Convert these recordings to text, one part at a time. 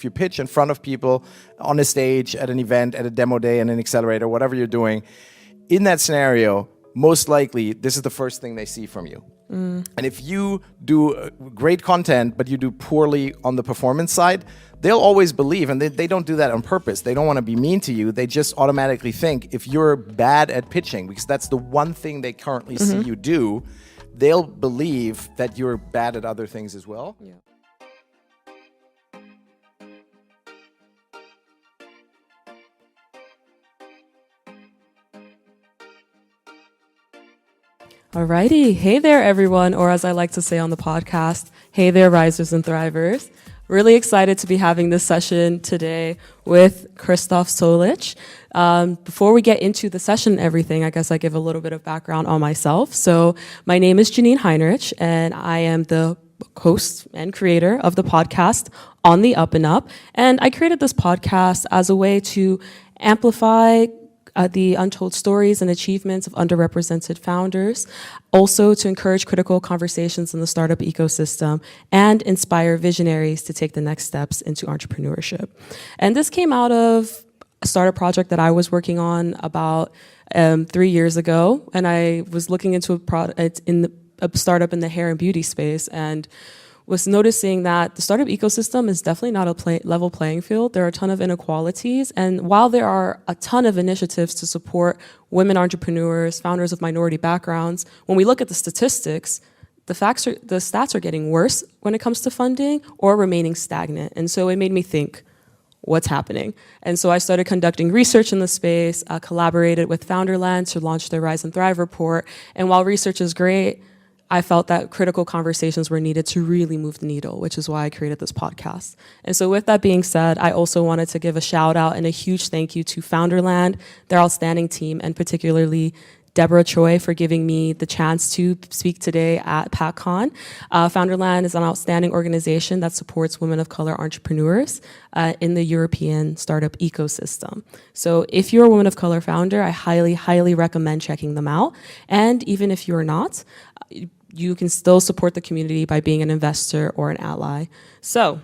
If you pitch in front of people on a stage, at an event, at a demo day, and an accelerator, whatever you're doing, in that scenario, most likely this is the first thing they see from you. And if you do great content, but you do poorly on the performance side, they'll always believe, and they don't do that on purpose. They don't want to be mean to you. They just automatically think if you're bad at pitching, because that's the one thing they currently see you do, they'll believe that you're bad at other things as well. Yeah. Alrighty. Hey there, everyone, or as I like to say on the podcast, hey there, risers and thrivers. Really excited to be having this session today with Christoph Sollich. Before we get into the session and everything, I guess I give a little bit of background on myself. So my name is Janine Heinrich, and I am the host and creator of the podcast On the Up and Up. And I created this podcast as a way to amplify the untold stories and achievements of underrepresented founders, also to encourage critical conversations in the startup ecosystem and inspire visionaries to take the next steps into entrepreneurship. And this came out of a startup project that I was working on about 3 years ago, and I was looking into a startup in the hair and beauty space, and was noticing that the startup ecosystem is definitely not a level playing field. There are a ton of inequalities, and while there are a ton of initiatives to support women entrepreneurs, founders of minority backgrounds, when we look at the statistics, the stats are getting worse when it comes to funding or remaining stagnant. And so it made me think, what's happening? And so I started conducting research in the space, collaborated with Founderland to launch their Rise and Thrive report. And while research is great, I felt that critical conversations were needed to really move the needle, which is why I created this podcast. And so with that being said, I also wanted to give a shout out and a huge thank you to Founderland, their outstanding team, and particularly Deborah Choi for giving me the chance to speak today at PAKCon. Founderland is an outstanding organization that supports women of color entrepreneurs in the European startup ecosystem. So if you're a woman of color founder, I highly, highly recommend checking them out. And even if you're not, you can still support the community by being an investor or an ally. So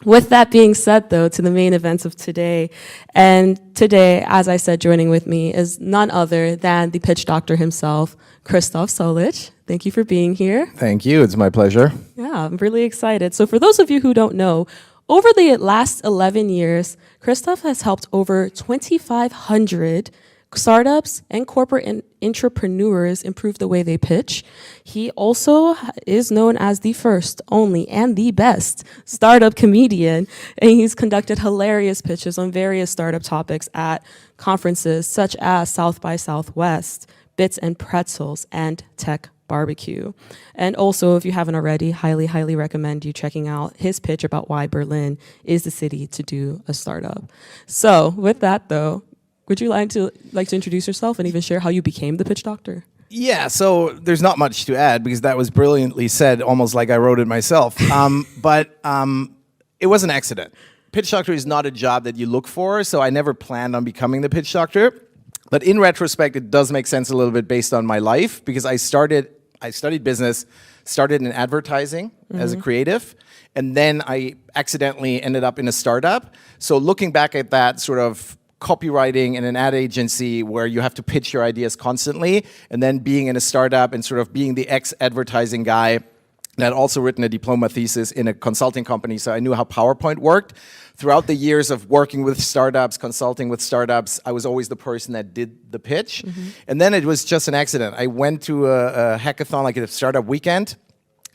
with that being said, though, to the main events of today. And today, as I said, joining with me is none other than the pitch doctor himself, Christoph Sollich. Thank you for being here. Thank you. It's my pleasure. Yeah, I'm really excited. So for those of you who don't know, over the last 11 years, Christoph has helped over 2,500 startups and corporate entrepreneurs improve the way they pitch. He also is known as the first, only, and the best startup comedian, and he's conducted hilarious pitches on various startup topics at conferences such as South by Southwest, Bits and Pretzels, and Tech Barbecue. And also, if you haven't already, highly, highly recommend you checking out his pitch about why Berlin is the city to do a startup. So with that, though, would you like to introduce yourself and even share how you became the pitch doctor? Yeah, so there's not much to add because that was brilliantly said, almost like I wrote it myself. But it was an accident. Pitch doctor is not a job that you look for, so I never planned on becoming the pitch doctor. But in retrospect, it does make sense a little bit based on my life because I studied business, started in advertising as a creative, and then I accidentally ended up in a startup. So looking back at that sort of copywriting in an ad agency where you have to pitch your ideas constantly, and then being in a startup and sort of being the ex-advertising guy that had also written a diploma thesis in a consulting company, so I knew how PowerPoint worked. Throughout the years of working with startups, consulting with startups, I was always the person that did the pitch. And then it was just an accident. I went to a hackathon, like a startup weekend,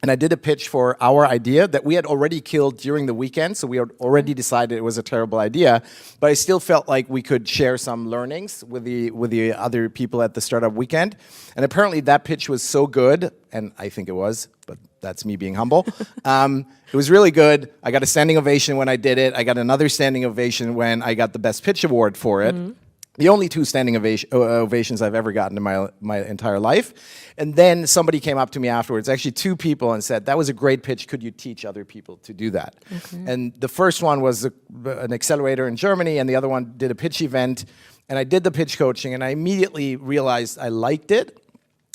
and I did a pitch for our idea that we had already killed during the weekend, so we had already decided it was a terrible idea, but I still felt like we could share some learnings with the other people at the startup weekend. And apparently that pitch was so good, and I think it was, but that's me being humble. It was really good. I got a standing ovation when I did it. I got another standing ovation when I got the Best Pitch Award for it. The only 2 standing ovations I've ever gotten in my entire life. And then somebody came up to me afterwards, actually 2 people, and said, that was a great pitch, could you teach other people to do that? And the first one was an accelerator in Germany, and the other one did a pitch event. And I did the pitch coaching, and I immediately realized I liked it.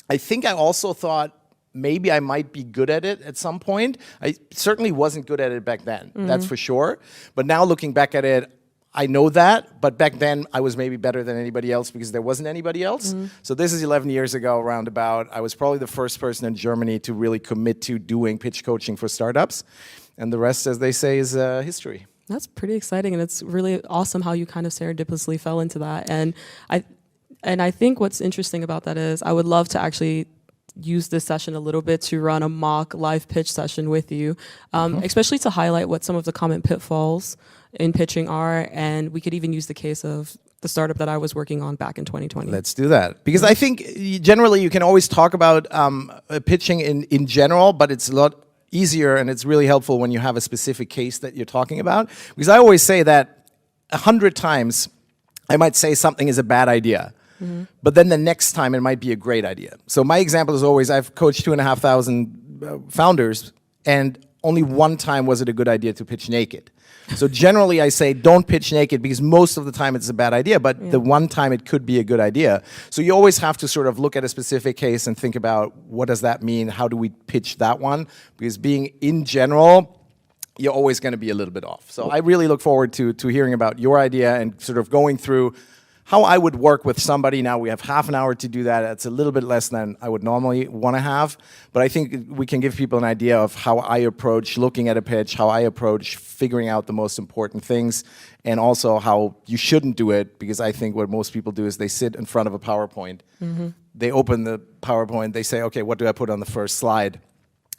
I think I also thought maybe I might be good at it at some point. I certainly wasn't good at it back then, that's for sure. But now looking back at it, I know that, but back then I was maybe better than anybody else because there wasn't anybody else. So this is 11 years ago, roundabout. I was probably the first person in Germany to really commit to doing pitch coaching for startups. And the rest, as they say, is history. That's pretty exciting, and it's really awesome how you kind of serendipitously fell into that. And I think what's interesting about that is I would love to actually use this session a little bit to run a mock live pitch session with you, especially to highlight what some of the common pitfalls in pitching are, and we could even use the case of the startup that I was working on back in 2020. Let's do that. Because I think generally you can always talk about pitching in general, but it's a lot easier and it's really helpful when you have a specific case that you're talking about. Because I always say that 100 times I might say something is a bad idea, but then the next time it might be a great idea. So my example is always I've coached 2,500 founders, and only one time was it a good idea to pitch naked. So generally I say don't pitch naked because most of the time it's a bad idea, but the one time it could be a good idea. So you always have to sort of look at a specific case and think about what does that mean? How do we pitch that one? Because being in general, you're always going to be a little bit off. So I really look forward to hearing about your idea and sort of going through how I would work with somebody. Now we have half an hour to do that. It's a little bit less than I would normally want to have, but I think we can give people an idea of how I approach looking at a pitch, how I approach figuring out the most important things, and also how you shouldn't do it, because I think what most people do is they sit in front of a PowerPoint, they open the PowerPoint, they say, okay, what do I put on the first slide?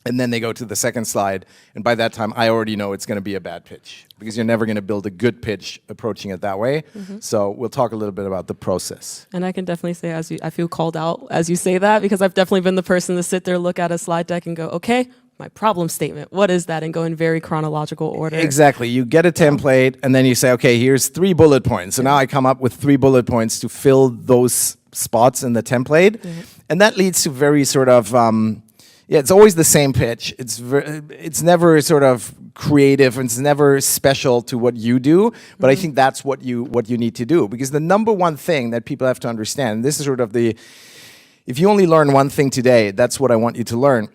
And then they go to the second slide, and by that time, I already know it's going to be a bad pitch because you're never going to build a good pitch approaching it that way. So we'll talk a little bit about the process. And I can definitely say, I feel called out as you say that, because I've definitely been the person to sit there, look at a slide deck, and go, okay, my problem statement, what is that? And go in very chronological order. Exactly. You get a template, and then you say, okay, here's 3 bullet points. So now I come up with 3 bullet points to fill those spots in the template, and that leads to very sort of it's always the same pitch. It's never sort of creative, and it's never special to what you do. But I think that's what you need to do, because the number one thing that people have to understand, and this is sort of if you only learn one thing today, that's what I want you to learn.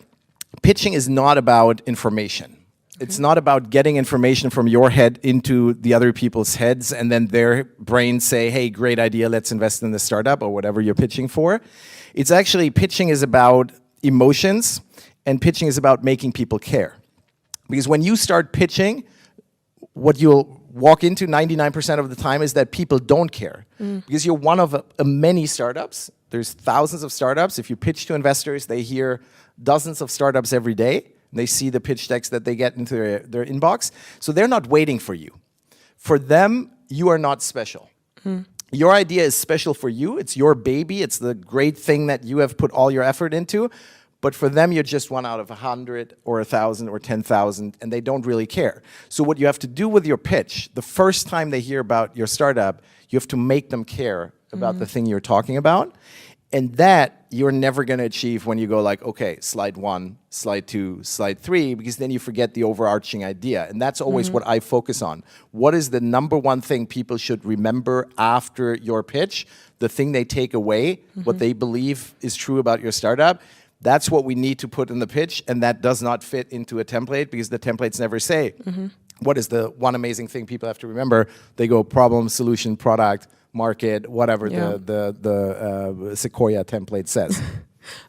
Pitching is not about information. It's not about getting information from your head into the other people's heads, and then their brains say, hey, great idea, let's invest in this startup or whatever you're pitching for. It's actually, pitching is about emotions, and pitching is about making people care. Because when you start pitching, what you'll walk into 99% of the time is that people don't care. Because you're one of many startups. There's thousands of startups. If you pitch to investors, they hear dozens of startups every day. They see the pitch decks that they get into their inbox. So they're not waiting for you. For them, you are not special. Your idea is special for you. It's your baby. It's the great thing that you have put all your effort into. But for them, you're just one out of 100 or 1,000 or 10,000, and they don't really care. So what you have to do with your pitch, the first time they hear about your startup, you have to make them care about the thing you're talking about. And that you're never going to achieve when you go like, okay, slide 1, slide 2, slide 3, because then you forget the overarching idea. And that's always what I focus on. What is the number one thing people should remember after your pitch? The thing they take away, what they believe is true about your startup. That's what we need to put in the pitch, and that does not fit into a template, because the templates never say, what is the one amazing thing people have to remember? They go problem, solution, product, market, whatever the Sequoia template says.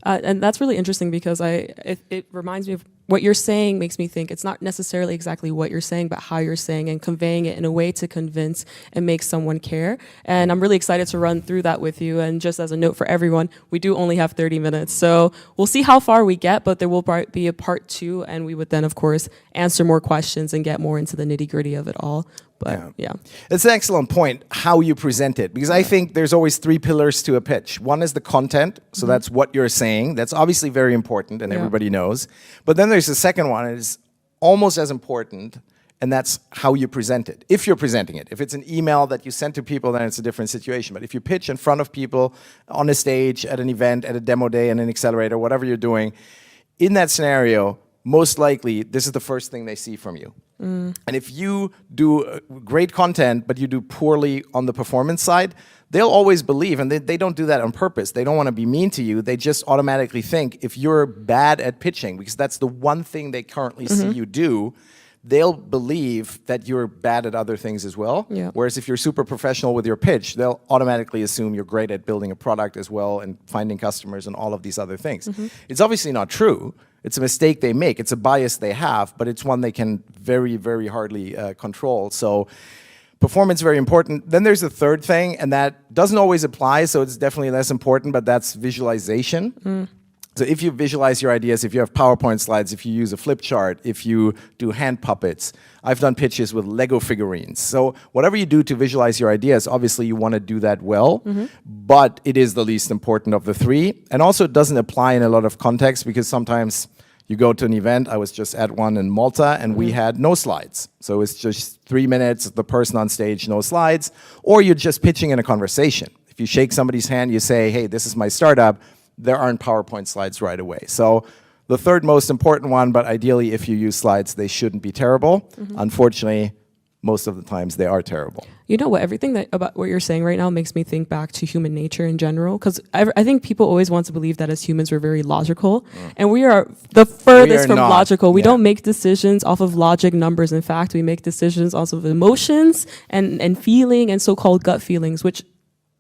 And that's really interesting, because it reminds me of what you're saying. Makes me think it's not necessarily exactly what you're saying, but how you're saying and conveying it in a way to convince and make someone care. And I'm really excited to run through that with you. And just as a note for everyone, we do only have 30 minutes. So we'll see how far we get, but there will be a part 2, and we would then, of course, answer more questions and get more into the nitty-gritty of it all. But yeah. It's an excellent point, how you present it, because I think there's always 3 pillars to a pitch. One is the content, so that's what you're saying. That's obviously very important, and everybody knows. But then there's the second one, is almost as important, and that's how you present it. If you're presenting it. If it's an email that you send to people, then it's a different situation. But if you pitch in front of people, on a stage, at an event, at a demo day, in an accelerator, whatever you're doing, in that scenario, most likely this is the first thing they see from you. And if you do great content, but you do poorly on the performance side, they'll always believe, and they don't do that on purpose. They don't want to be mean to you. They just automatically think if you're bad at pitching, because that's the one thing they currently see you do, they'll believe that you're bad at other things as well. Yeah. Whereas if you're super professional with your pitch, they'll automatically assume you're great at building a product as well and finding customers and all of these other things. It's obviously not true. It's a mistake they make. It's a bias they have, but it's one they can very, very hardly control. So performance, very important. Then there's the third thing, and that doesn't always apply, so it's definitely less important, but that's visualization. So if you visualize your ideas, if you have PowerPoint slides, if you use a flip chart, if you do hand puppets, I've done pitches with Lego figurines. So whatever you do to visualize your ideas, obviously you want to do that well, but it is the least important of the three. And also it doesn't apply in a lot of contexts because sometimes you go to an event, I was just at one in Malta, and we had no slides. So it's just 3 minutes, the person on stage, no slides, or you're just pitching in a conversation. If you shake somebody's hand, you say, hey, this is my startup, there aren't PowerPoint slides right away. So the third most important one, but ideally if you use slides, they shouldn't be terrible. Unfortunately, most of the times they are terrible. You know what? Everything that about what you're saying right now makes me think back to human nature in general. Because I think people always want to believe that as humans we're very logical, and we are the furthest from not. logical. We Yeah. don't make decisions off of logic, numbers. In fact, we make decisions off of emotions and feeling and so-called gut feelings, which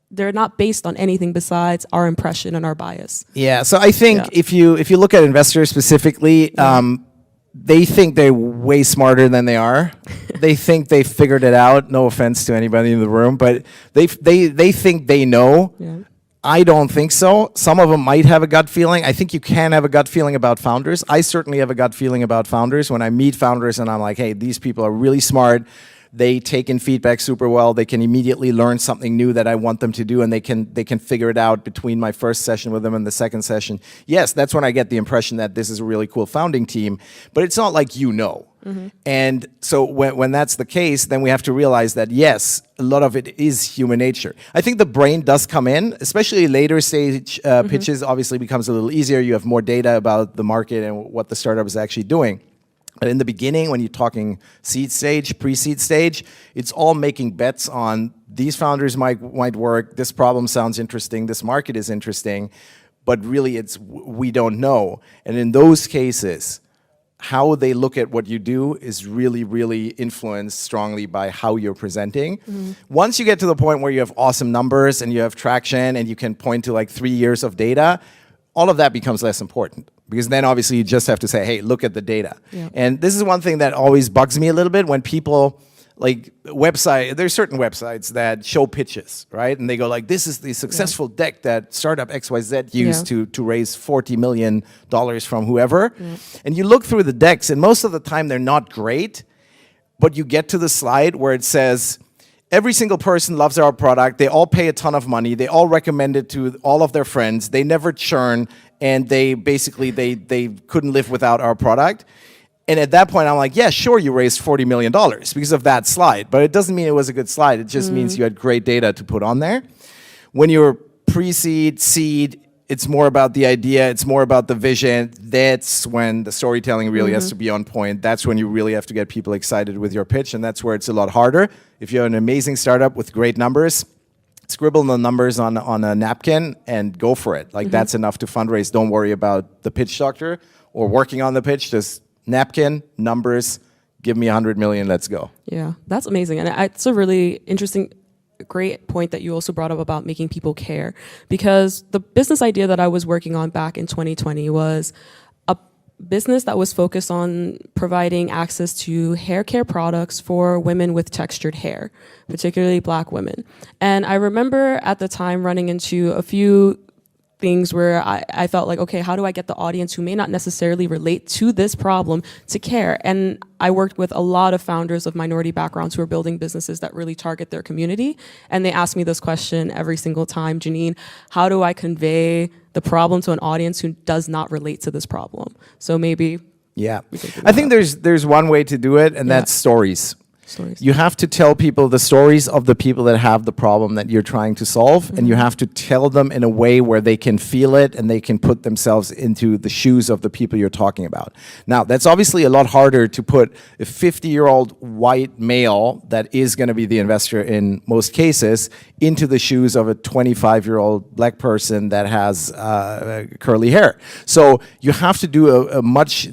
they're not based on anything besides our impression and our bias. Yeah, so I think if you look at investors specifically, they think they're way smarter than they are. They think they figured it out. No offense to anybody in the room, but they think they know. Yeah. I don't think so. Some of them might have a gut feeling. I think you can have a gut feeling about founders. I certainly have a gut feeling about founders when I meet founders and I'm like, hey, these people are really smart. They take in feedback super well. They can immediately learn something new that I want them to do, and they can figure it out between my first session with them and the second session. Yes, that's when I get the impression that this is a really cool founding team, but it's not like you know. And so when that's the case, then we have to realize that, yes, a lot of it is human nature. I think the brain does come in, especially later stage pitches obviously becomes a little easier. You have more data about the market and what the startup is actually doing. But in the beginning, when you're talking seed stage, pre-seed stage, it's all making bets on these founders might work, this problem sounds interesting, this market is interesting, but really we don't know. And in those cases, how they look at what you do is really, really influenced strongly by how you're presenting. Once you get to the point where you have awesome numbers and you have traction and you can point to like 3 years of data, all of that becomes less important. Because then obviously you just have to say, hey, look at the data. Yeah. And this is one thing that always bugs me a little bit when people, like there's certain websites that show pitches, right? And they go like, this is the successful deck that startup XYZ used to raise $40 million from whoever. And you look through the decks and most of the time they're not great, but you get to the slide where it says, every single person loves our product. They all pay a ton of money. They all recommend it to all of their friends. They never churn. And they basically, they couldn't live without our product. And at that point, I'm like, yeah, sure, you raised $40 million because of that slide. But it doesn't mean it was a good slide. It just means you had great data to put on there. When you're pre-seed, seed, it's more about the idea. It's more about the vision. That's when the storytelling really has to be on point. That's when you really have to get people excited with your pitch. And that's where it's a lot harder. If you have an amazing startup with great numbers, scribble the numbers on a napkin and go for it. Like that's enough to fundraise. Don't worry about the pitch doctor or working on the pitch. Just napkin, numbers, give me 100 million, let's go. Yeah, that's amazing. And it's a really interesting, great point that you also brought up about making people care. Because the business idea that I was working on back in 2020 was a business that was focused on providing access to hair care products for women with textured hair, particularly Black women. And I remember at the time running into a few things where I felt like, okay, how do I get the audience who may not necessarily relate to this problem to care? And I worked with a lot of founders of minority backgrounds who are building businesses that really target their community. And they ask me this question every single time, Janine, how do I convey the problem to an audience who does not relate to this problem? So maybe... Yeah, I think there's one way to do it, and that's stories. Stories. You have to tell people the stories of the people that have the problem that you're trying to solve, and you have to tell them in a way where they can feel it and they can put themselves into the shoes of the people you're talking about. Now, that's obviously a lot harder to put a 50-year-old white male that is going to be the investor in most cases into the shoes of a 25-year-old black person that has curly hair. So you have to do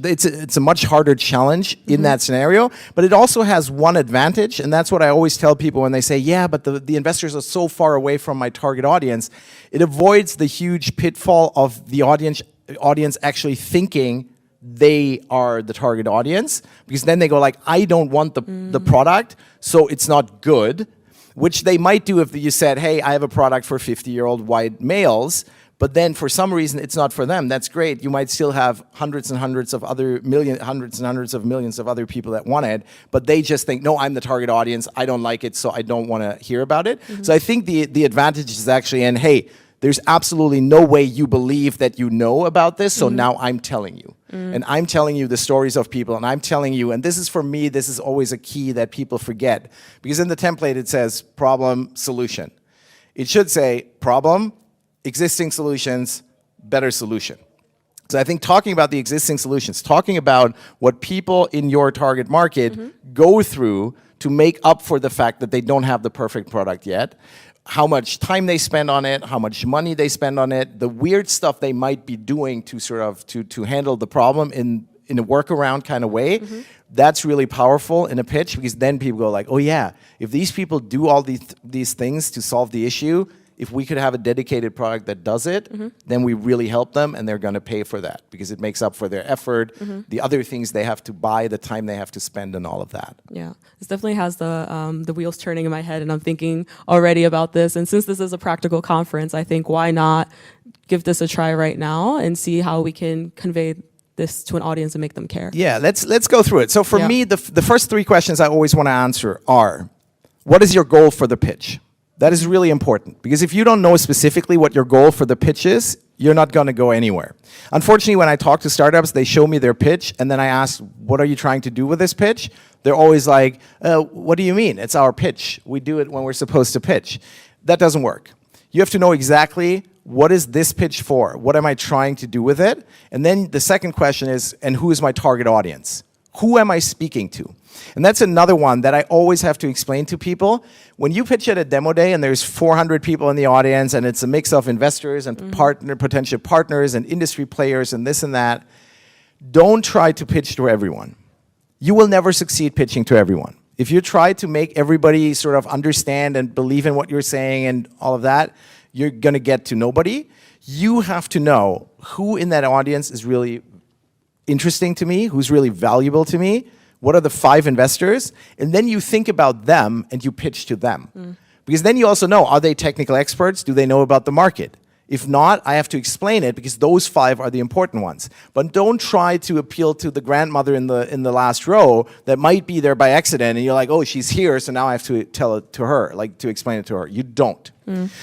it's a much harder challenge in that scenario, but it also has one advantage, and that's what I always tell people when they say, yeah, but the investors are so far away from my target audience. It avoids the huge pitfall of the audience actually thinking they are the target audience, because then they go like, I don't want the product, so it's not good, which they might do if you said, hey, I have a product for 50-year-old white males, but then for some reason it's not for them. That's great. You might still have hundreds of millions of other people that want it, but they just think, no, I'm the target audience. I don't like it, so I don't want to hear about it. So I think the advantage is actually in, hey, there's absolutely no way you believe that you know about this, so now I'm telling you. And I'm telling you the stories of people, and I'm telling you, and this is for me, this is always a key that people forget. Because in the template it says problem, solution. It should say problem, existing solutions, better solution. So I think talking about the existing solutions, talking about what people in your target market go through to make up for the fact that they don't have the perfect product yet, how much time they spend on it, how much money they spend on it, the weird stuff they might be doing to sort of to handle the problem in a workaround kind of way. That's really powerful in a pitch, because then people go like, oh yeah, if these people do all these things to solve the issue, if we could have a dedicated product that does it, then we really help them, and they're going to pay for that because it makes up for their effort, the other things they have to buy, the time they have to spend, and all of that. Yeah, this definitely has the wheels turning in my head, and I'm thinking already about this. And since this is a practical conference, I think why not give this a try right now and see how we can convey this to an audience and make them care. Yeah, let's go through it. So for me, the first three questions I always want to answer are, what is your goal for the pitch? That is really important, because if you don't know specifically what your goal for the pitch is, you're not going to go anywhere. Unfortunately, when I talk to startups, they show me their pitch, and then I ask, what are you trying to do with this pitch? They're always like, what do you mean? It's our pitch. We do it when we're supposed to pitch. That doesn't work. You have to know exactly, what is this pitch for? What am I trying to do with it? And then the second question is, and who is my target audience? Who am I speaking to? And that's another one that I always have to explain to people. When you pitch at a demo day and there's 400 people in the audience and it's a mix of investors and potential partners and industry players and this and that, don't try to pitch to everyone. You will never succeed pitching to everyone. If you try to make everybody sort of understand and believe in what you're saying and all of that, you're going to get to nobody. You have to know who in that audience is really interesting to me, who's really valuable to me. What are the 5 investors? And then you think about them and you pitch to them. Because then you also know, are they technical experts? Do they know about the market? If not, I have to explain it, because those 5 are the important ones. But don't try to appeal to the grandmother in the last row that might be there by accident, and you're like, oh, she's here, so now I have to tell it to her, like to explain it to her. You don't.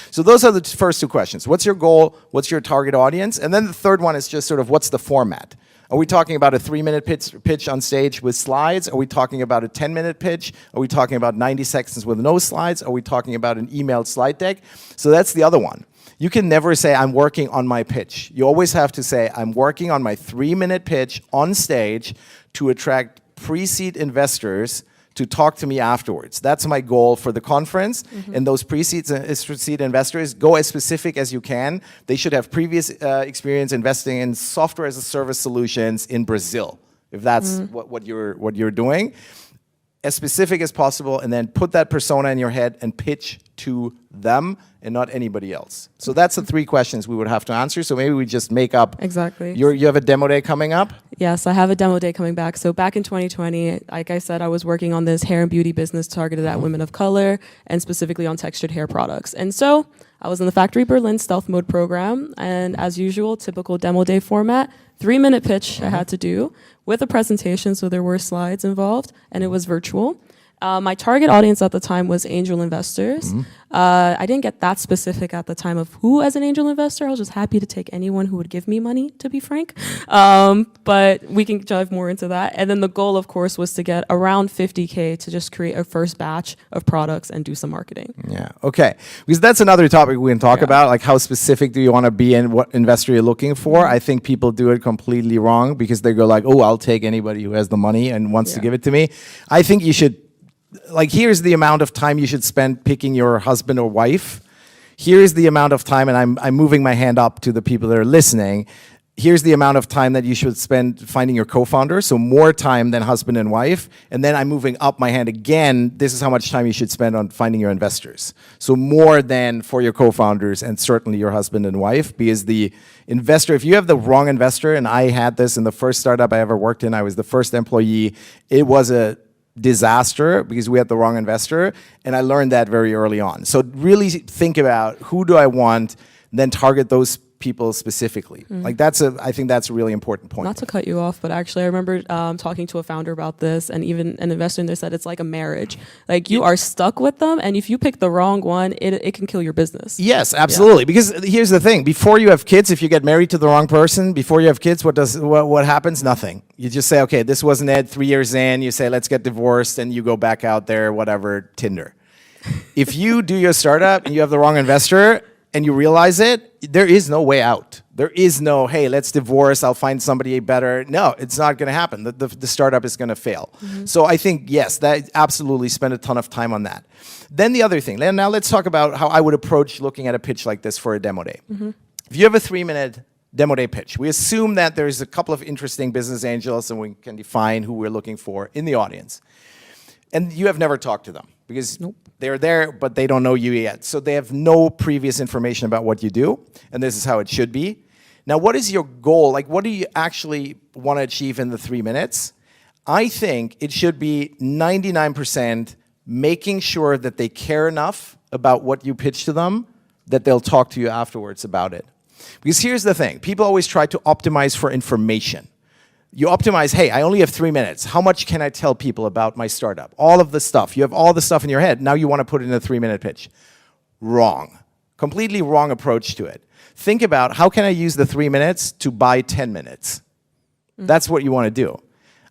So those are the first 2 questions. What's your goal? What's your target audience? And then the third one is just sort of, what's the format? Are we talking about a 3-minute pitch on stage with slides? Are we talking about a 10-minute pitch? Are we talking about 90 seconds with no slides? Are we talking about an emailed slide deck? So that's the other one. You can never say, I'm working on my pitch. You always have to say, I'm working on my 3-minute pitch on stage to attract pre-seed investors to talk to me afterwards. That's my goal for the conference. And those pre-seed investors, go as specific as you can. They should have previous experience investing in software as a service solutions in Brazil, if that's what you're doing. As specific as possible, and then put that persona in your head and pitch to them and not anybody else. So that's the 3 questions we would have to answer. So maybe we just make up. Exactly. You have a demo day coming up? Yes, I have a demo day coming back. So back in 2020, like I said, I was working on this hair and beauty business targeted at women of color and specifically on textured hair products. And so I was in the Factory Berlin Stealth Mode program, and as usual, typical demo day format, 3-minute pitch I had to do with a presentation, so there were slides involved, and it was virtual. My target audience at the time was angel investors. I didn't get that specific at the time of who as an angel investor. I was just happy to take anyone who would give me money, to be frank. But we can dive more into that. And then the goal, of course, was to get around 50K to just create a first batch of products and do some marketing. Yeah. Okay. Because that's another topic we can talk about. Like, how specific do you want to be and what investor you're looking for? I think people do it completely wrong because they go like, oh, I'll take anybody who has the money and wants to give it to me. I think you should, like, here's the amount of time you should spend picking your husband or wife. Here's the amount of time, and I'm moving my hand up to the people that are listening. Here's the amount of time that you should spend finding your co-founder, so more time than husband and wife. And then I'm moving up my hand again. This is how much time you should spend on finding your investors. So more than for your co-founders and certainly your husband and wife, because the investor, if you have the wrong investor, and I had this in the first startup I ever worked in, I was the first employee, it was a disaster because we had the wrong investor, and I learned that very early on. So really think about who do I want, then target those people specifically. Like I think that's a really important point. Not to cut you off, but actually I remember talking to a founder about this, and even an investor in there said it's like a marriage. Like you are stuck with them, and if you pick the wrong one, it can kill your business. Yes, absolutely. Because here's the thing: before you have kids, if you get married to the wrong person, before you have kids, what happens? Nothing. You just say, okay, this wasn't it. 3 years in, you say, let's get divorced, and you go back out there, whatever, Tinder. If you do your startup and you have the wrong investor, and you realize it, there is no way out. There is no, hey, let's divorce, I'll find somebody better. No, it's not gonna happen. The startup is gonna fail. So I think, yes, that absolutely spend a ton of time on that. Then the other thing, now let's talk about how I would approach looking at a pitch like this for a demo day. If you have a 3-minute demo day pitch, we assume that there's a couple of interesting business angels and we can define who we're looking for in the audience. And you have never talked to them because they're there, but they don't know you yet. So they have no previous information about what you do, and this is how it should be. Now, what is your goal? Like, what do you actually want to achieve in the 3 minutes? I think it should be 99% making sure that they care enough about what you pitch to them that they'll talk to you afterwards about it. Because here's the thing. People always try to optimize for information. You optimize, hey, I only have 3 minutes. How much can I tell people about my startup? All of the stuff. You have all the stuff in your head. Now you want to put it in a 3-minute pitch. Wrong. Completely wrong approach to it. Think about, how can I use the 3 minutes to buy 10 minutes? That's what you want to do.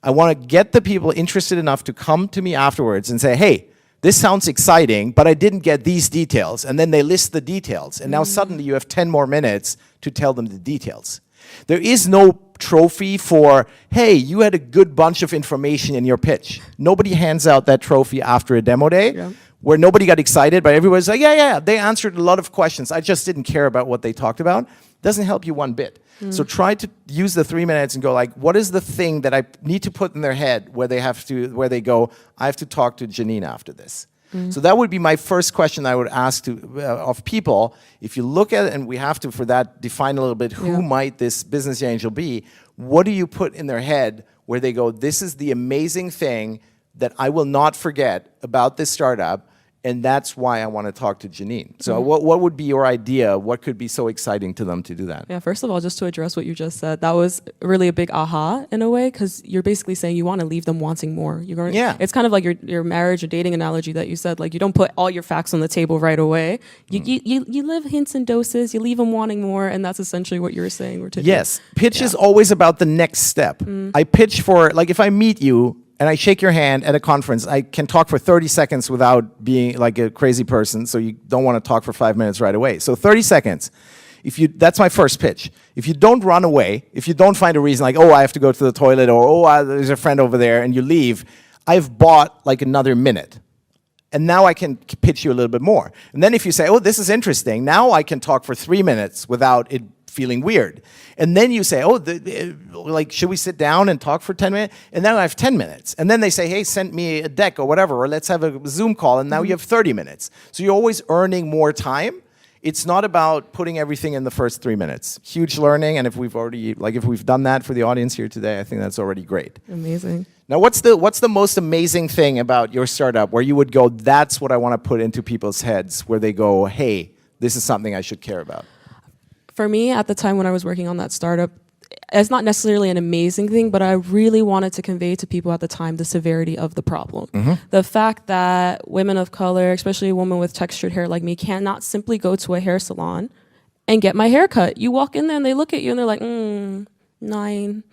I want to get the people interested enough to come to me afterwards and say, hey, this sounds exciting, but I didn't get these details. And then they list the details. And now suddenly you have 10 more minutes to tell them the details. There is no trophy for, hey, you had a good bunch of information in your pitch. Nobody hands out that trophy after a demo day where nobody got excited, but everybody's like, yeah, they answered a lot of questions. I just didn't care about what they talked about. Doesn't help you one bit. So try to use the 3 minutes and go like, what is the thing that I need to put in their head where they go, I have to talk to Janine after this. So that would be my first question I would ask of people. If you look at it, and we have to, for that, define a little bit, who might this business angel be? What do you put in their head where they go, this is the amazing thing that I will not forget about this startup, and that's why I want to talk to Janine. So what would be your idea? What could be so exciting to them to do that? Yeah, first of all, just to address what you just said, that was really a big aha in a way, because you're basically saying you want to leave them wanting more. It's kind of like your marriage or dating analogy that you said. Like, you don't put all your facts on the table right away. You live hints and doses. You leave them wanting more, and that's essentially what you were saying. Yes, pitch is always about the next step. I pitch for, like, if I meet you and I shake your hand at a conference, I can talk for 30 seconds without being like a crazy person, so you don't want to talk for 5 minutes right away. So 30 seconds. That's my first pitch. If you don't run away, if you don't find a reason like, oh, I have to go to the toilet, or there's a friend over there, and you leave, I've bought like another minute. And now I can pitch you a little bit more. And then if you say, oh, this is interesting, now I can talk for 3 minutes without it feeling weird. And then you say, oh, like, should we sit down and talk for 10 minutes? And then I have 10 minutes. And then they say, hey, send me a deck or whatever, or let's have a Zoom call. And now you have 30 minutes. So you're always earning more time. It's not about putting everything in the first 3 minutes. Huge learning. And if we've done that for the audience here today, I think that's already great. Amazing. Now, what's the most amazing thing about your startup where you would go, that's what I want to put into people's heads, where they go, hey, this is something I should care about? For me, at the time when I was working on that startup, it's not necessarily an amazing thing, but I really wanted to convey to people at the time the severity of the problem. The fact that women of color, especially a woman with textured hair like me, cannot simply go to a hair salon and get my hair cut. You walk in there and they look at you and they're like, 9.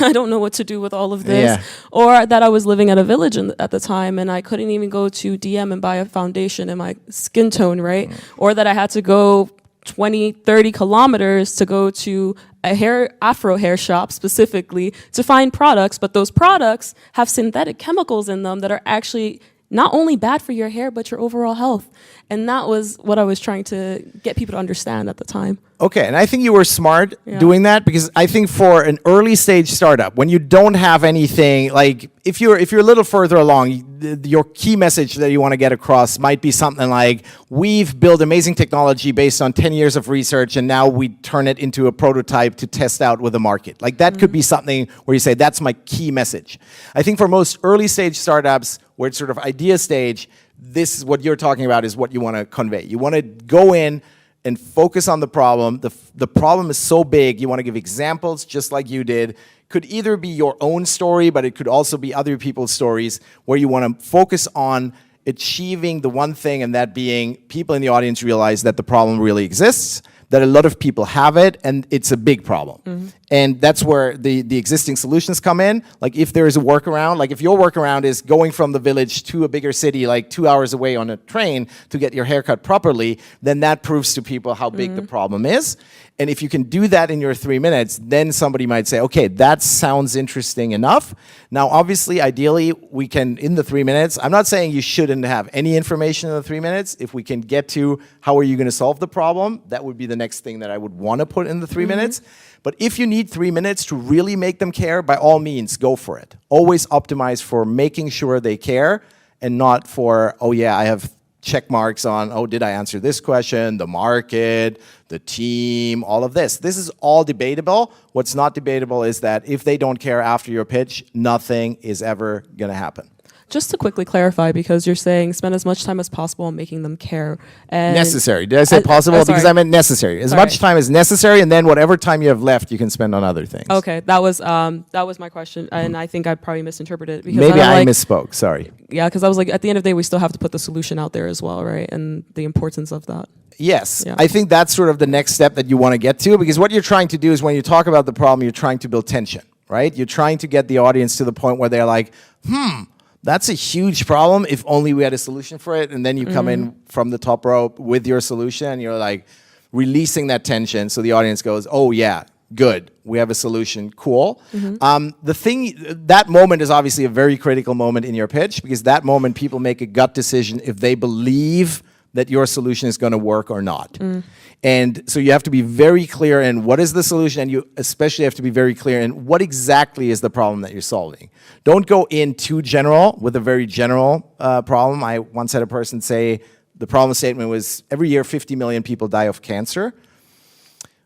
I don't know what to do with all of this. Yeah. Or that I was living at a village at the time and I couldn't even go to DM and buy a foundation in my skin tone, right? Or that I had to go 20, 30 kilometers to go to a Afro hair shop specifically to find products, but those products have synthetic chemicals in them that are actually not only bad for your hair, but your overall health. And that was what I was trying to get people to understand at the time. Okay, and I think you were smart doing that, because I think for an early stage startup, when you don't have anything, like if you're a little further along, your key message that you want to get across might be something like, we've built amazing technology based on 10 years of research, and now we turn it into a prototype to test out with the market. Like that could be something where you say, that's my key message. I think for most early stage startups, where it's sort of idea stage, this is what you're talking about is what you want to convey. You want to go in and focus on the problem. The problem is so big, you want to give examples just like you did. Could either be your own story, but it could also be other people's stories, where you want to focus on achieving the one thing, and that being people in the audience realize that the problem really exists, that a lot of people have it, and it's a big problem. And that's where the existing solutions come in. Like if there is a workaround, like if your workaround is going from the village to a bigger city, like 2 hours away on a train to get your haircut properly, then that proves to people how big the problem is. And if you can do that in your 3 minutes, then somebody might say, okay, that sounds interesting enough. Now, obviously, ideally, we can, in the 3 minutes, I'm not saying you shouldn't have any information in the 3 minutes. If we can get to how are you going to solve the problem, that would be the next thing that I would want to put in the 3 minutes. But if you need 3 minutes to really make them care, by all means, go for it. Always optimize for making sure they care, and not for, oh yeah, I have check marks on, oh, did I answer this question, the market, the team, all of this. This is all debatable. What's not debatable is that if they don't care after your pitch, nothing is ever going to happen. Just to quickly clarify, because you're saying spend as much time as possible on making them care. And necessary. Did I say possible? Because I meant necessary. As much time as necessary, and then whatever time you have left, you can spend on other things. Okay, that was my question, and I think I probably misinterpreted it. Because maybe I misspoke. Sorry. Yeah, because I was like, at the end of the day, we still have to put the solution out there as well, right? And the importance of that. Yes, I think that's sort of the next step that you want to get to, because what you're trying to do is when you talk about the problem, you're trying to build tension, right? You're trying to get the audience to the point where they're like, that's a huge problem. If only we had a solution for it. And then you come in from the top rope with your solution, and you're like releasing that tension. So the audience goes, oh yeah, good. We have a solution. Cool. That moment is obviously a very critical moment in your pitch, because that moment people make a gut decision if they believe that your solution is going to work or not. And so you have to be very clear in what is the solution, and you especially have to be very clear in what exactly is the problem that you're solving. Don't go in too general with a very general problem. I once had a person say the problem statement was, every year 50 million people die of cancer.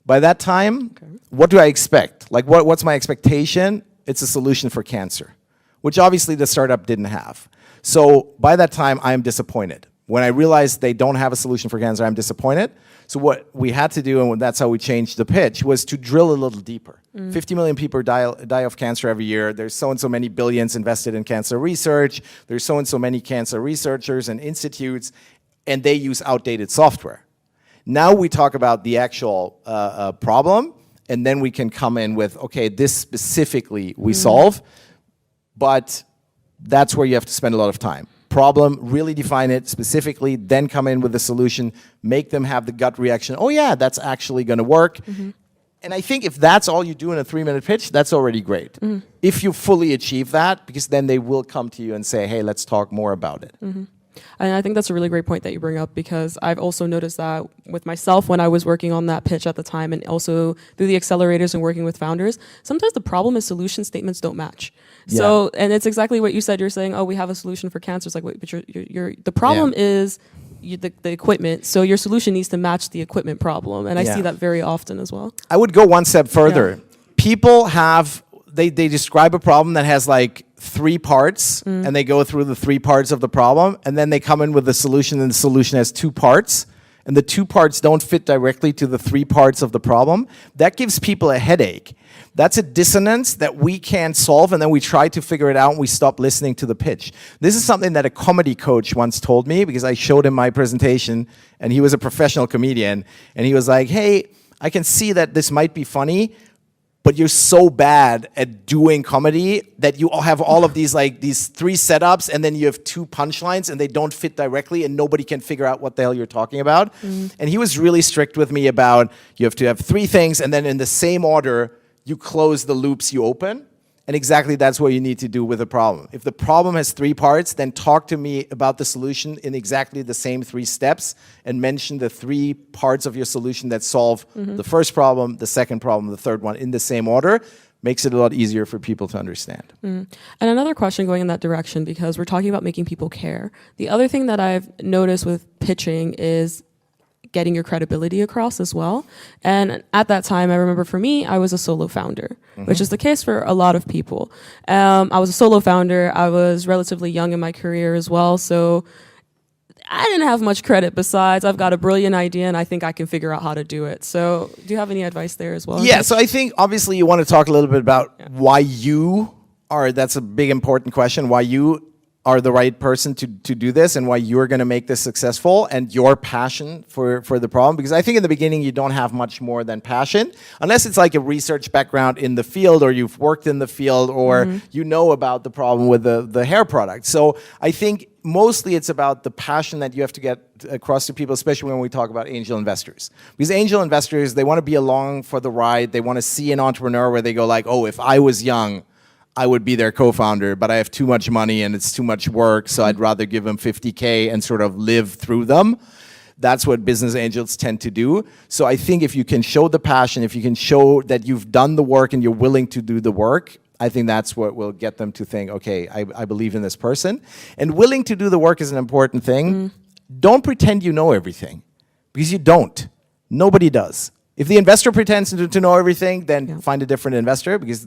By that time, what do I expect? Like what's my expectation? It's a solution for cancer, which obviously the startup didn't have. So by that time, I'm disappointed. When I realized they don't have a solution for cancer, I'm disappointed. So what we had to do, and that's how we changed the pitch, was to drill a little deeper. 50 million people die of cancer every year. There's so and so many billions invested in cancer research. There's so and so many cancer researchers and institutes, and they use outdated software. Now we talk about the actual problem, and then we can come in with, okay, this specifically we solve, but that's where you have to spend a lot of time. Problem, really define it specifically, then come in with a solution, make them have the gut reaction, oh yeah, that's actually going to work. And I think if that's all you do in a 3-minute pitch, that's already great. If you fully achieve that, because then they will come to you and say, hey, let's talk more about it. And I think that's a really great point that you bring up, because I've also noticed that with myself when I was working on that pitch at the time, and also through the accelerators and working with founders, sometimes the problem is solution statements don't match. So, and it's exactly what you said. You're saying, oh, we have a solution for cancer. It's like, wait, but the problem is the equipment. So your solution needs to match the equipment problem. And I see that very often as well. I would go one step further. People have, they describe a problem that has like 3 parts, and they go through the 3 parts of the problem, and then they come in with a solution, and the solution has 2 parts. and the 2 parts don't fit directly to the 3 parts of the problem, that gives people a headache. That's a dissonance that we can't solve, and then we try to figure it out and we stop listening to the pitch. This is something that a comedy coach once told me, because I showed him my presentation and he was a professional comedian, and he was like, hey, I can see that this might be funny, but you're so bad at doing comedy that you all have all of these 3 setups, and then you have 2 punchlines, and they don't fit directly, and nobody can figure out what the hell you're talking about. And he was really strict with me about, you have to have 3 things, and then in the same order, you close the loops you open. And exactly that's what you need to do with a problem. If the problem has 3 parts, then talk to me about the solution in exactly the same 3 steps, and mention the 3 parts of your solution that solve the first problem, the second problem, the third one in the same order. Makes it a lot easier for people to understand. And another question going in that direction, because we're talking about making people care. The other thing that I've noticed with pitching is getting your credibility across as well. And at that time, I remember for me, I was a solo founder, which is the case for a lot of people. I was a solo founder. I was relatively young in my career as well. So I didn't have much credit besides I've got a brilliant idea and I think I can figure out how to do it. So do you have any advice there as well? Yeah, so I think obviously you want to talk a little bit about why you are, that's a big important question, why you are the right person to do this and why you're going to make this successful, and your passion for the problem. Because I think in the beginning you don't have much more than passion, unless it's like a research background in the field, or you've worked in the field, or you know about the problem with the hair product. So I think mostly it's about the passion that you have to get across to people, especially when we talk about angel investors. Because angel investors, they want to be along for the ride. They want to see an entrepreneur where they go like, oh, if I was young, I would be their co-founder, but I have too much money and it's too much work, so I'd rather give them $50K and sort of live through them. That's what business angels tend to do. So I think if you can show the passion, if you can show that you've done the work and you're willing to do the work, I think that's what will get them to think, okay, I believe in this person. And willing to do the work is an important thing. Don't pretend you know everything, because you don't. Nobody does. If the investor pretends to know everything, then find a different investor, because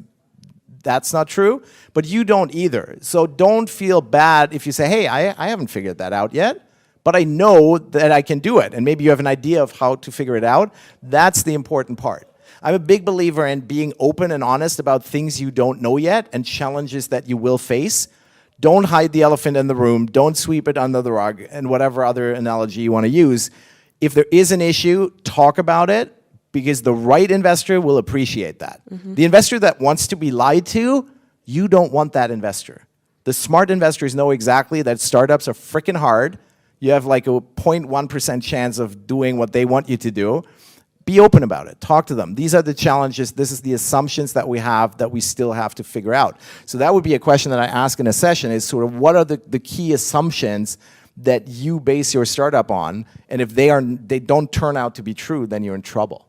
that's not true, but you don't either. So don't feel bad if you say, hey, I haven't figured that out yet, but I know that I can do it. And maybe you have an idea of how to figure it out. That's the important part. I'm a big believer in being open and honest about things you don't know yet and challenges that you will face. Don't hide the elephant in the room. Don't sweep it under the rug, and whatever other analogy you want to use. If there is an issue, talk about it, because the right investor will appreciate that. The investor that wants to be lied to, you don't want that investor. The smart investors know exactly that startups are freaking hard. You have like a 0.1% chance of doing what they want you to do. Be open about it. Talk to them. These are the challenges. This is the assumptions that we have that we still have to figure out. So that would be a question that I ask in a session, is sort of what are the key assumptions that you base your startup on? And if they don't turn out to be true, then you're in trouble.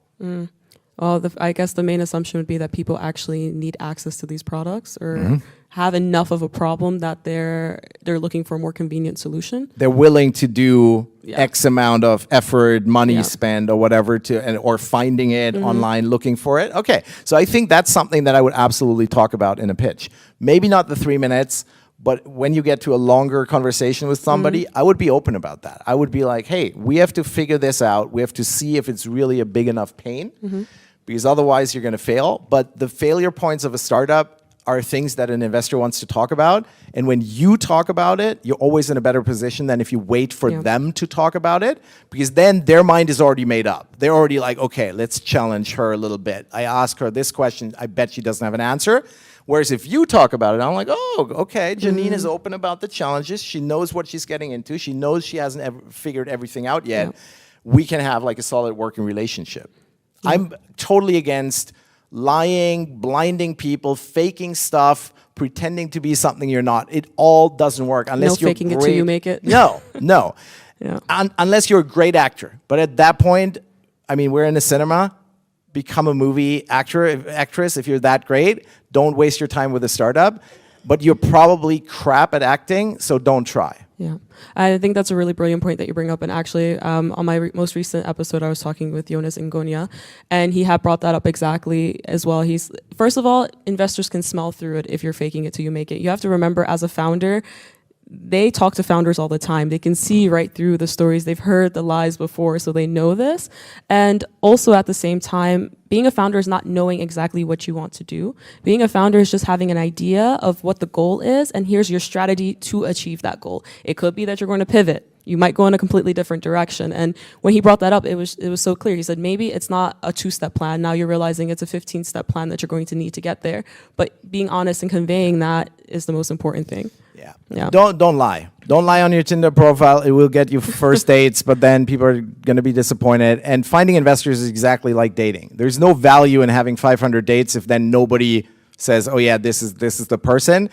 Well, I guess the main assumption would be that people actually need access to these products, or have enough of a problem that they're looking for a more convenient solution. They're willing to do X amount of effort, money spent, or whatever, or finding it online, looking for it. Okay, so I think that's something that I would absolutely talk about in a pitch. Maybe not the 3 minutes, but when you get to a longer conversation with somebody, I would be open about that. I would be like, hey, we have to figure this out. We have to see if it's really a big enough pain, because otherwise you're going to fail. But the failure points of a startup are things that an investor wants to talk about. And when you talk about it, you're always in a better position than if you wait for them to talk about it, because then their mind is already made up. They're already like, okay, let's challenge her a little bit. I ask her this question. I bet she doesn't have an answer. Whereas if you talk about it, I'm like, oh, okay, Janine is open about the challenges. She knows what she's getting into. She knows she hasn't figured everything out yet. We can have like a solid working relationship. I'm totally against lying, blinding people, faking stuff, pretending to be something you're not. It all doesn't work unless you're faking it till you make it. No. Unless you're a great actor. But at that point, I mean, we're in a cinema. Become a movie actress if you're that great. Don't waste your time with a startup. But you're probably crap at acting, so don't try. Yeah, I think that's a really brilliant point that you bring up. And actually, on my most recent episode, I was talking with Jonas Ingonia, and he had brought that up exactly as well. First of all, investors can smell through it if you're faking it till you make it. You have to remember, as a founder, they talk to founders all the time. They can see right through the stories. They've heard the lies before, so they know this. And also at the same time, being a founder is not knowing exactly what you want to do. Being a founder is just having an idea of what the goal is, and here's your strategy to achieve that goal. It could be that you're going to pivot. You might go in a completely different direction. And when he brought that up, it was so clear. He said, maybe it's not a 2-step plan. Now you're realizing it's a 15-step plan that you're going to need to get there. But being honest and conveying that is the most important thing. Yeah. Don't lie. Don't lie on your Tinder profile. It will get you first dates, but then people are going to be disappointed. And finding investors is exactly like dating. There's no value in having 500 dates if then nobody says, oh yeah, this is the person.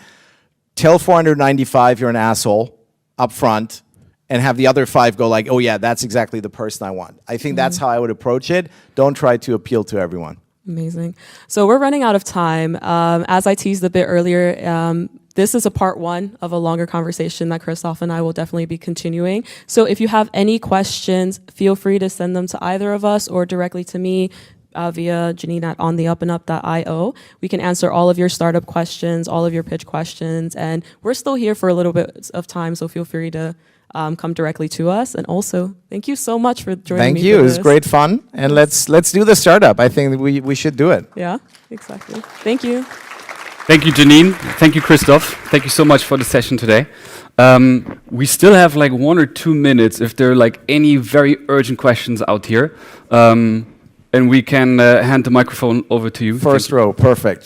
Tell 495 you're an asshole up front, and have the other 5 go like, oh yeah, that's exactly the person I want. I think that's how I would approach it. Don't try to appeal to everyone. Amazing. So we're running out of time. As I teased a bit earlier, this is a part 1 of a longer conversation that Christoph and I will definitely be continuing. So if you have any questions, feel free to send them to either of us or directly to me via Janine at ontheupandup.io. We can answer all of your startup questions, all of your pitch questions, and we're still here for a little bit of time, so feel free to come directly to us. And also, thank you so much for joining me. Thank you. It was great fun. And let's do the startup. I think we should do it. Yeah, exactly. Thank you. Thank you, Janine. Thank you, Christoph. Thank you so much for the session today. We still have like 1 or 2 minutes if there are like any very urgent questions out here. And we can hand the microphone over to you. First row, perfect.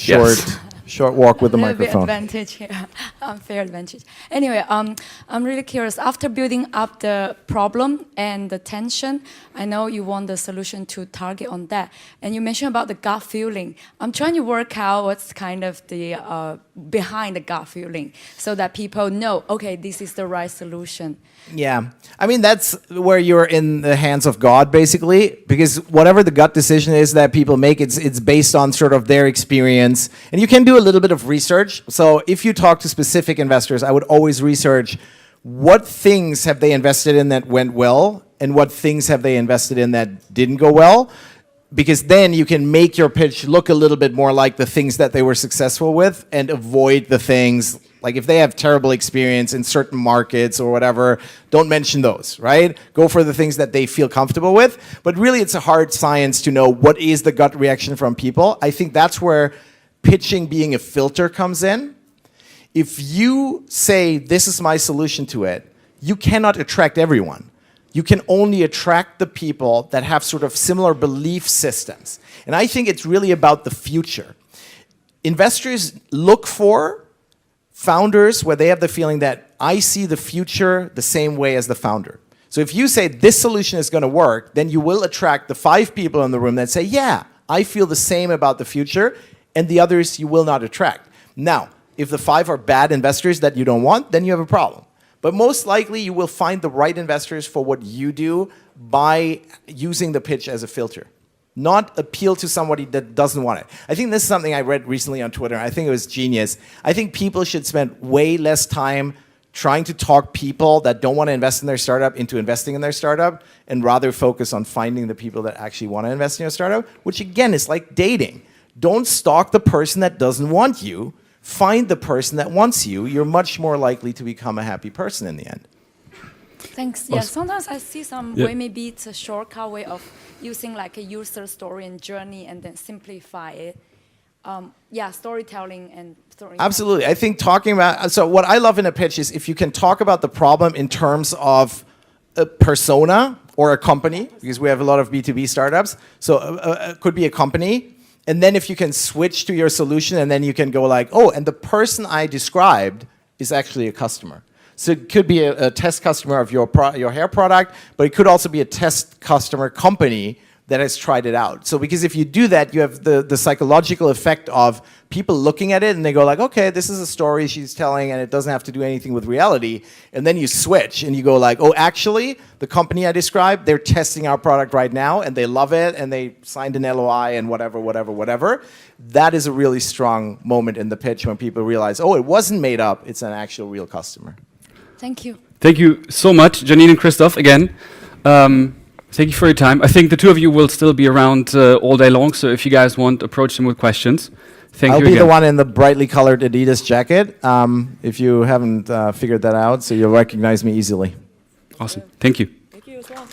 Short walk with the microphone. Advantage here, unfair advantage. Anyway, I'm really curious. After building up the problem and the tension, I know you want the solution to target on that. And you mentioned about the gut feeling. I'm trying to work out what's kind of the behind the gut feeling, so that people know, okay, this is the right solution. Yeah, I mean, that's where you're in the hands of God, basically, because whatever the gut decision is that people make, it's based on sort of their experience. And you can do a little bit of research. So if you talk to specific investors, I would always research what things have they invested in that went well and what things have they invested in that didn't go well, because then you can make your pitch look a little bit more like the things that they were successful with and avoid the things. Like if they have terrible experience in certain markets or whatever, don't mention those, right? Go for the things that they feel comfortable with. But really, it's a hard science to know what is the gut reaction from people. I think that's where pitching being a filter comes in. If you say, this is my solution to it, you cannot attract everyone. You can only attract the people that have sort of similar belief systems. And I think it's really about the future. Investors look for founders where they have the feeling that I see the future the same way as the founder. So if you say this solution is going to work, then you will attract the 5 people in the room that say, yeah, I feel the same about the future, and the others you will not attract. Now, if the 5 are bad investors that you don't want, then you have a problem. But most likely you will find the right investors for what you do by using the pitch as a filter. Not appeal to somebody that doesn't want it. I think this is something I read recently on Twitter. I think it was genius. I think people should spend way less time trying to talk people that don't want to invest in their startup into investing in their startup, and rather focus on finding the people that actually want to invest in your startup, which again is like dating. Don't stalk the person that doesn't want you. Find the person that wants you. You're much more likely to become a happy person in the end. Thanks. Yeah, sometimes I see some way, maybe it's a shortcut way of using like a user story and journey and then simplify it. Storytelling and storytelling. Absolutely. I think talking about, so what I love in a pitch is if you can talk about the problem in terms of a persona or a company, because we have a lot of B2B startups. So it could be a company. And then if you can switch to your solution and then you can go like, oh, and the person I described is actually a customer. So it could be a test customer of your hair product, but it could also be a test customer company that has tried it out. So because if you do that, you have the psychological effect of people looking at it and they go like, okay, this is a story she's telling and it doesn't have to do anything with reality. And then you switch and you go like, oh, actually, the company I described, they're testing our product right now and they love it and they signed an LOI and whatever. That is a really strong moment in the pitch when people realize, oh, it wasn't made up, it's an actual real customer. Thank you. Thank you so much, Janine and Christoph, again. Thank you for your time. I think the two of you will still be around all day long, so if you guys want, approach them with questions. Thank I'll you be again. the one in the brightly colored Adidas jacket, if you haven't figured that out, so you'll recognize me easily. Awesome. Thank you. Thank you as well.